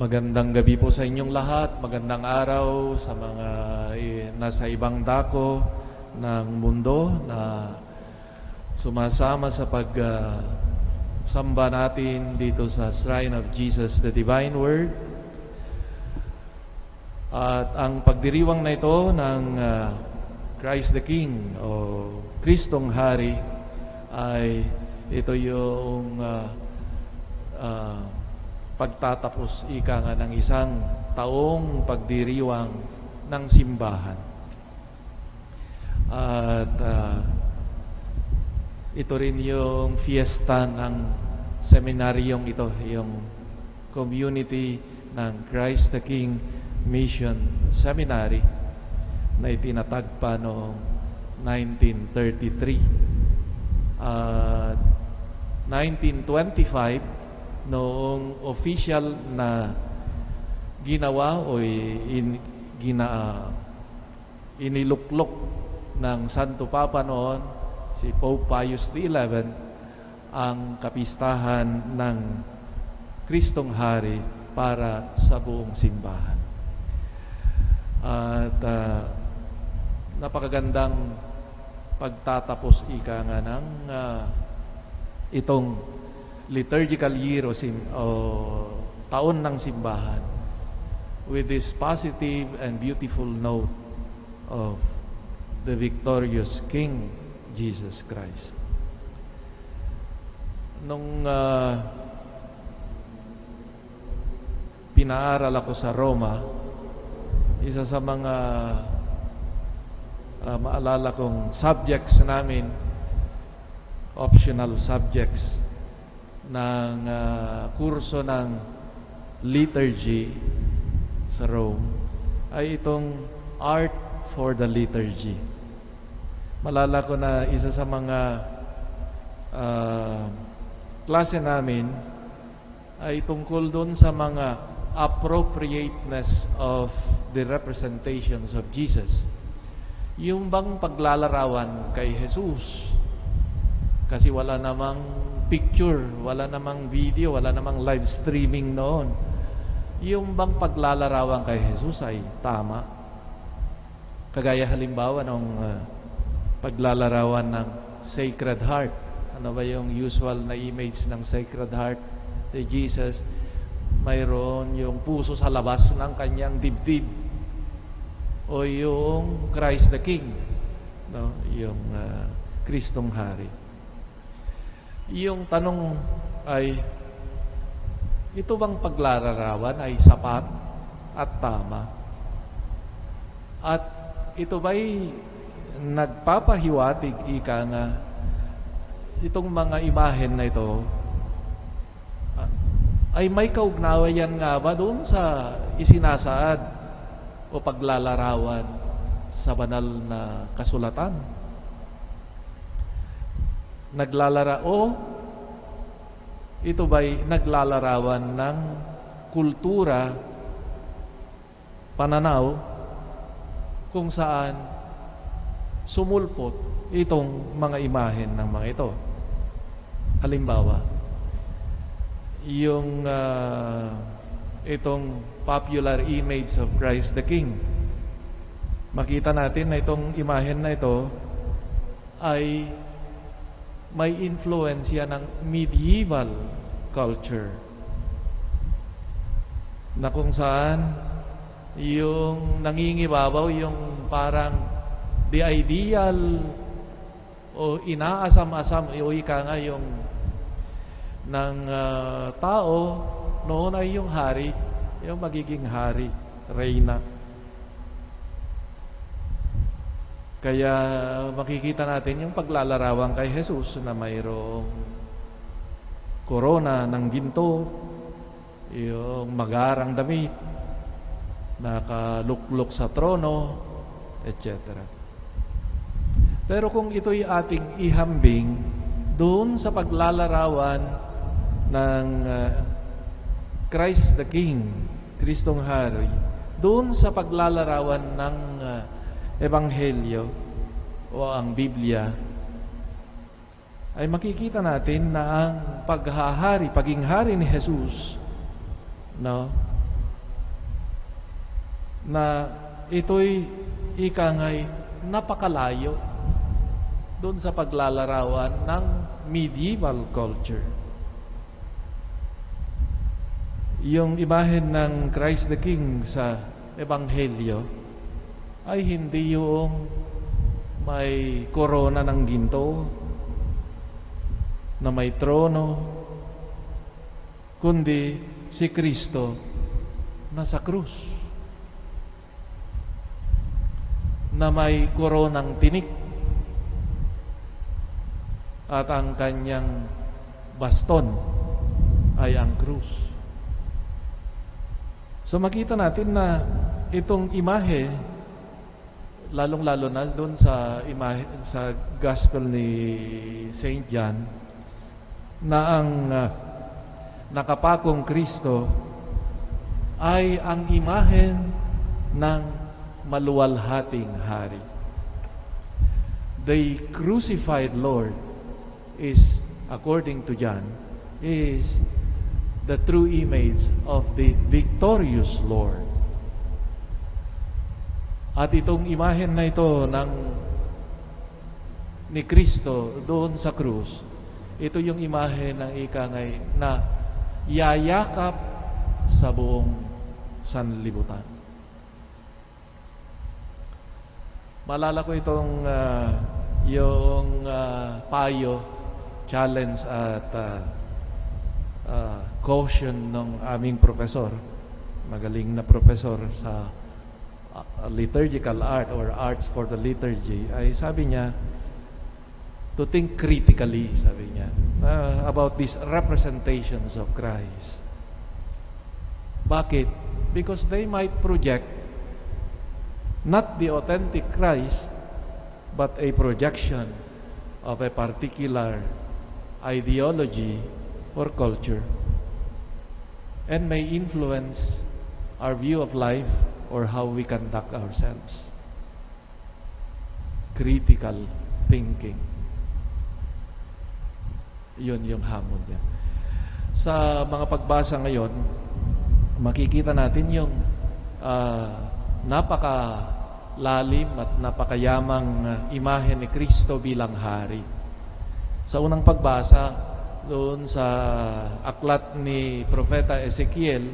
Magandang gabi po sa inyong lahat. Magandang araw sa mga nasa ibang dako ng mundo na sumasama sa samba natin dito sa Shrine of Jesus, the Divine Word. At ang pagdiriwang na ito ng Christ the King o Kristong Hari ay ito yung pagtatapos ika nga ng isang taong pagdiriwang ng simbahan. At ito rin yung fiesta ng seminaryong ito, yung community ng Christ the King Mission Seminary na itinatagpa noong 1933. At 1925, noong official na ginawa o iniluklok ng Santo Papa noon, si Pope Pius XI, ang kapistahan ng Kristong Hari para sa buong simbahan. At napakagandang pagtatapos ika nga ng itong liturgical year o taon ng simbahan with this positive and beautiful note of the victorious King Jesus Christ. Nung pinaaral ako sa Roma, isa sa mga maalala kong subjects namin, optional subjects ng kurso ng liturgy sa Rome ay itong Art for the Liturgy. Malala ko na isa sa mga klase namin ay tungkol doon sa mga appropriateness of the representations of Jesus. Yung bang paglalarawan kay Jesus, kasi wala namang picture, wala namang video, wala namang live streaming noon. Yung bang paglalarawan kay Jesus ay tama? Kagaya halimbawa ng paglalarawan ng Sacred Heart. Ano ba yung usual na image ng Sacred Heart ni Jesus? Mayroon yung puso sa labas ng kanyang dibdib. O yung Christ the King, no? Yung Kristong Hari. Yung tanong ay, ito bang paglalarawan ay sapat at tama? At ito ba'y nagpapahiwatig ika nga itong mga imahen na ito ay may kaugnayan nga ba doon sa isinasaad o paglalarawan sa banal na kasulatan? Ito ba'y naglalarawan ng kultura, pananaw, kung saan sumulpot itong mga imahen ng mga ito? Halimbawa, yung itong popular image of Christ the King. Makita natin na itong imahen na ito ay may influensya ng medieval culture na kung saan yung nangingibabaw yung parang the ideal o inaasam-asam o ika nga yung ng tao noon ay yung hari, yung magiging hari, reyna. Kaya makikita natin yung paglalarawan kay Jesus na mayroong korona ng ginto, yung magarang damit, nakaluklok sa trono, etc. Pero kung ito'y ating ihambing doon sa paglalarawan ng Christ the King, Kristong Hari, doon sa paglalarawan ng Ebanghelyo o ang Biblia, ay makikita natin na ang paging hari ni Jesus, no, na ito'y ikangay napakalayo doon sa paglalarawan ng medieval culture. Yung imahen ng Christ the King sa Ebanghelyo ay hindi yung may korona ng ginto na may trono, kundi si Kristo na sa krus, na may koronang tinik at ang kanyang baston ay ang krus. So makita natin na itong imahe, lalong-lalo na doon sa imahe, sa gospel ni Saint John, na ang nakapakong Kristo ay ang imahe ng maluwalhating hari. The crucified Lord is, according to John, is the true image of the victorious Lord. At itong imahen na ito ni Kristo doon sa krus, ito yung imahen ng ikangay na yayakap sa buong sanlibutan. Maalala ko itong yung payo, challenge at caution ng aming professor, magaling na professor sa liturgical art or arts for the liturgy, ay sabi niya, to think critically, sabi niya, about these representations of Christ. Bakit? Because they might project not the authentic Christ, but a projection of a particular ideology or culture, and may influence our view of life or how we conduct ourselves. Critical thinking. Yun yung hamon niya. Sa mga pagbasa ngayon, makikita natin yung napakalalim at napakayamang imahe ni Kristo bilang hari. Sa unang pagbasa, doon sa aklat ni Propeta Ezekiel,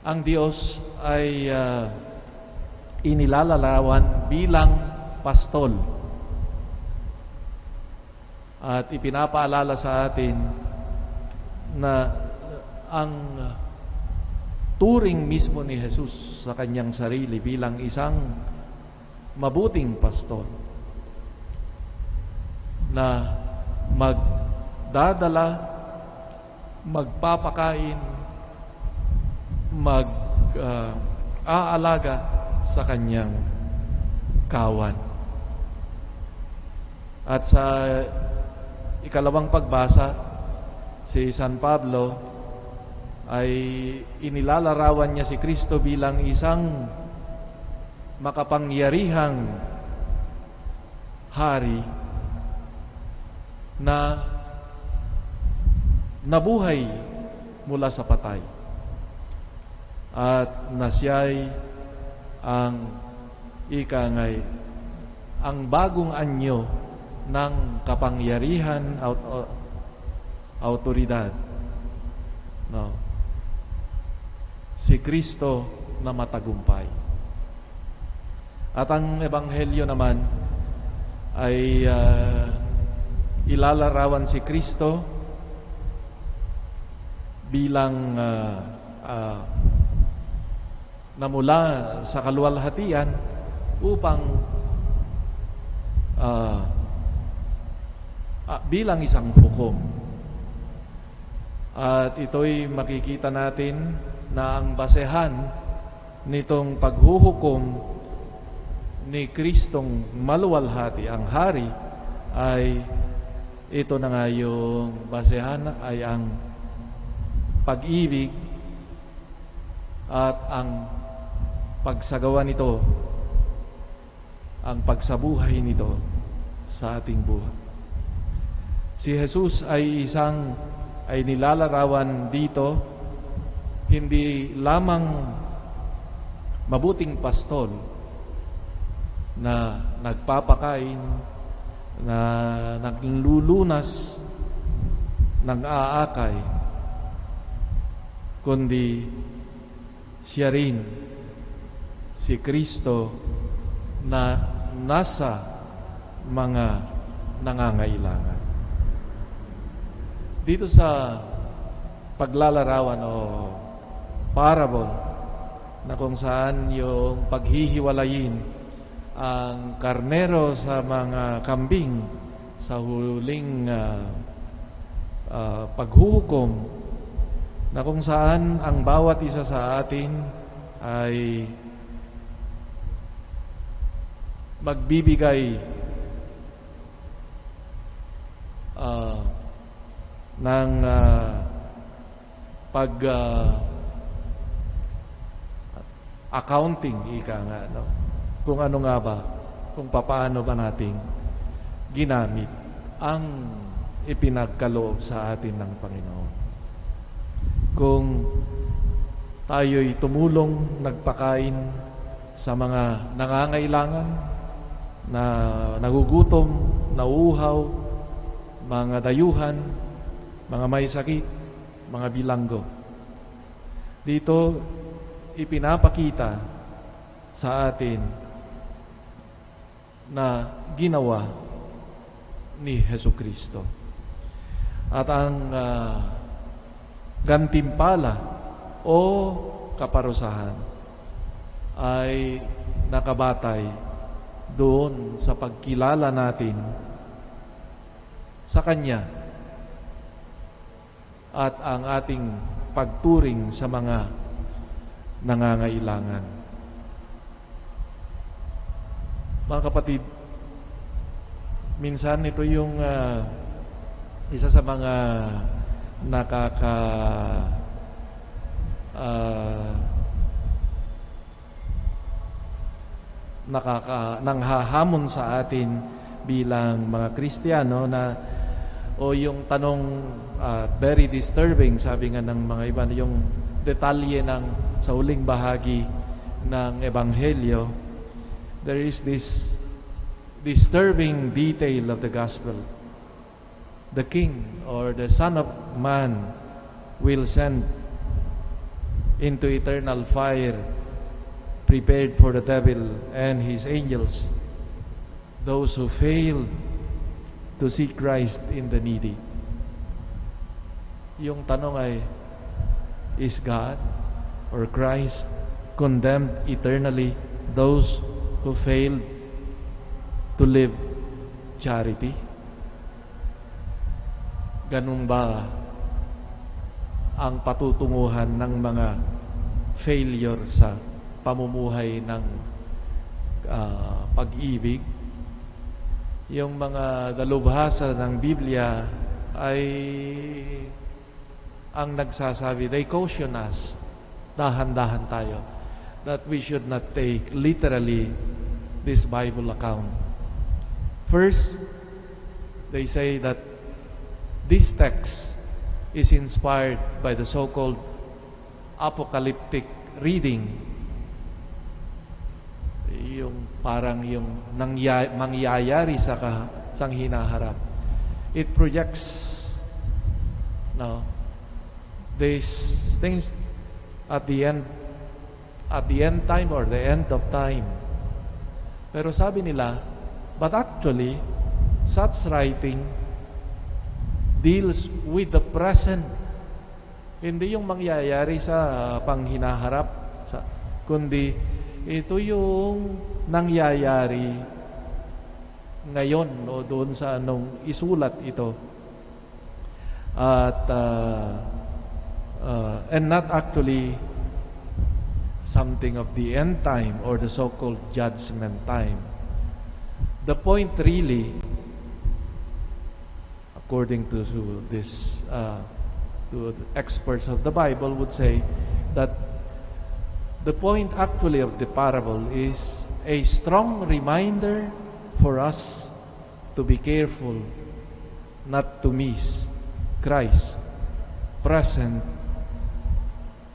ang Diyos ay inilalarawan bilang pastol. At ipinapaalala sa atin na ang turing mismo ni Jesus sa kanyang sarili bilang isang mabuting pastol na magdadala, magpapakain, mag-aalaga sa kanyang kawan. At sa ikalawang pagbasa, si San Pablo ay inilalarawan niya si Kristo bilang isang makapangyarihang hari na nabuhay mula sa patay at na siya'y ang ikangay, ang bagong anyo ng kapangyarihan, autoridad. No. Si Kristo na matagumpay. At ang Ebanghelyo naman ay ilalarawan si Kristo bilang namula sa kaluwalhatian upang bilang isang hukom. At ito'y makikita natin na ang basehan nitong paghuhukom ni Kristong maluwalhati, ang hari, ay ito na nga yung basehan ay ang pag-ibig at ang pagsagawa nito, ang pagsabuhay nito sa ating buhay. Si Jesus ay nilalarawan dito hindi lamang mabuting pastol na nagpapakain, na naglulunas, nag-aakay, kundi siya rin, si Kristo, na nasa mga nangangailangan. Dito sa paglalarawan o parable na kung saan yung paghihiwalayin ang karnero sa mga kambing sa huling paghuhukom, na kung saan ang bawat isa sa atin ay magbibigay ng accounting, ika nga, no? Kung ano nga ba, kung papaano ba nating ginamit ang ipinagkaloob sa atin ng Panginoon. Kung tayo'y tumulong, nagpakain sa mga nangangailangan, na nagugutom, nauuhaw, mga dayuhan, mga may sakit, mga bilanggo. Dito, ipinapakita sa atin na ginawa ni Hesukristo. At ang gantimpala o kaparusahan ay nakabatay doon sa pagkilala natin sa Kanya at ang ating pagturing sa mga nangangailangan. Mga kapatid, minsan ito yung isa sa mga nanghahamon sa atin bilang mga Kristiyano, na o yung tanong very disturbing, sabi nga ng mga iba, yung detalye ng sa huling bahagi ng Ebanghelyo. There is this disturbing detail of the gospel. The King or the Son of Man will send into eternal fire prepared for the devil and his angels, those who failed to see Christ in the needy. Yung tanong ay, is God or Christ condemned eternally those who failed to live charity? Ganun ba ang patutunguhan ng mga failure sa pamumuhay ng pag-ibig? Yung mga dalubhasa ng Biblia ay ang nagsasabi, they caution us, dahan-dahan tayo, that we should not take literally this Bible account. First, they say that this text is inspired by the so-called apocalyptic reading. Yung parang yung mangyayari sa hinaharap. It projects these things at the end time or the end of time. Pero sabi nila, but actually, such writing deals with the present. Hindi yung mangyayari sa panghinaharap, kundi ito yung nangyayari ngayon o doon sa anong isulat ito. At and not actually something of the end time or the so-called judgment time. The point really, according to this to the experts of the Bible, would say that the point actually of the parable is a strong reminder for us to be careful not to miss Christ present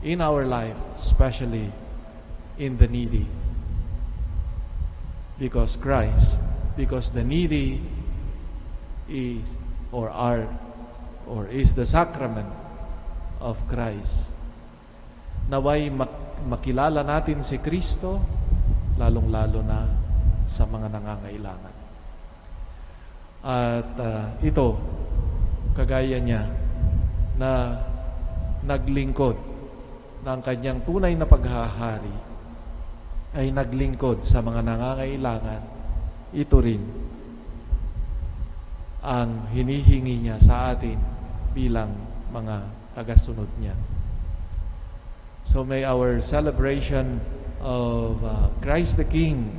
in our life, especially in the needy. Because the needy is is the sacrament of Christ. Naway makilala natin si Kristo, lalong-lalo na sa mga nangangailangan. At ito, kagaya niya, na naglingkod ng kanyang tunay na paghahari, ay naglingkod sa mga nangangailangan. Ito rin ang hinihingi niya sa atin bilang mga tagasunod niya. So may our celebration of Christ the King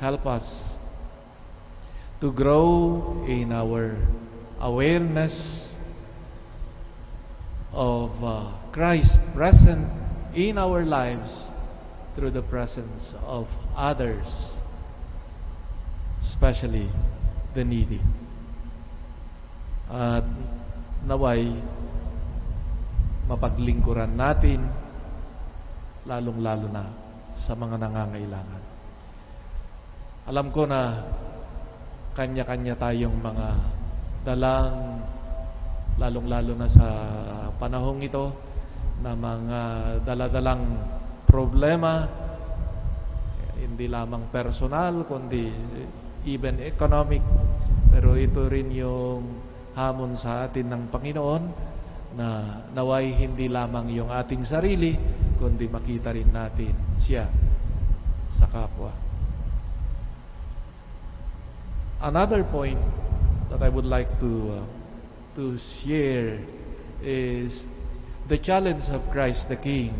help us to grow in our awareness of Christ present in our lives through the presence of others, especially the needy. At naway mapaglingkuran natin, lalong-lalo na sa mga nangangailangan. Alam ko na kanya-kanya tayong mga dalang, lalong-lalo na sa panahong ito, na mga daladalang problema, hindi lamang personal, kundi even economic. Pero ito rin yung hamon sa atin ng Panginoon, na naway hindi lamang yung ating sarili, kundi makita rin natin siya sa kapwa. Another point that I would like to share is the challenge of Christ the King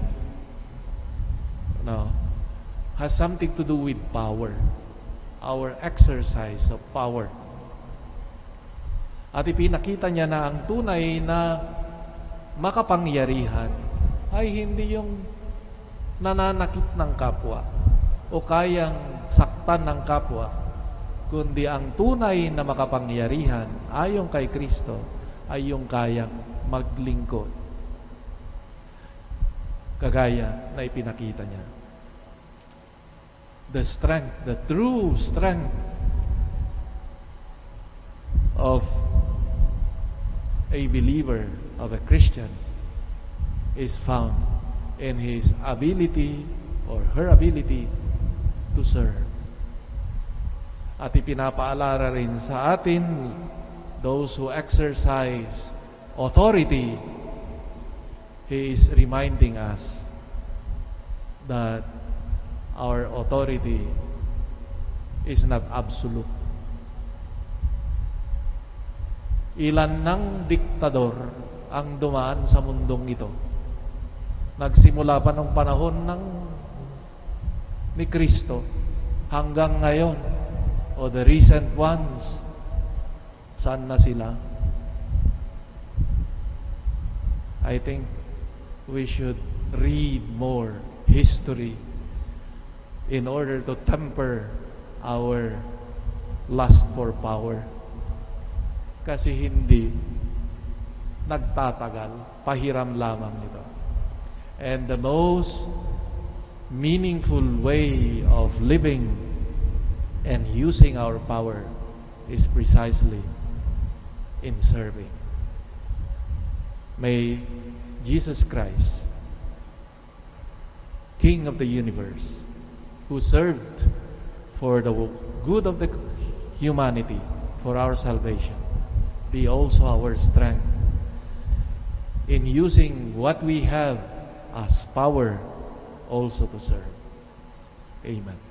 has something to do with power, our exercise of power. At ipinakita niya na ang tunay na makapangyarihan ay hindi yung nananakit ng kapwa o kayang saktan ng kapwa, kundi ang tunay na makapangyarihan ayon kay Kristo ay yung kayang maglingkod, kagaya na ipinakita niya. The strength, the true strength of a believer, of a Christian, is found in his ability or her ability to serve. At ipinapaalala rin sa atin, those who exercise authority, he is reminding us that our authority is not absolute. Ilan ng diktador ang dumaan sa mundong ito. Nagsimula pa ng panahon ni Kristo hanggang ngayon, o the recent ones, saan na sila? I think we should read more history in order to temper our lust for power. Kasi hindi nagtatagal, pahiram lamang nito. And the most meaningful way of living and using our power is precisely in serving. May Jesus Christ, King of the universe, who served for the good of the humanity, for our salvation, be also our strength in using what we have as power also to serve. Amen.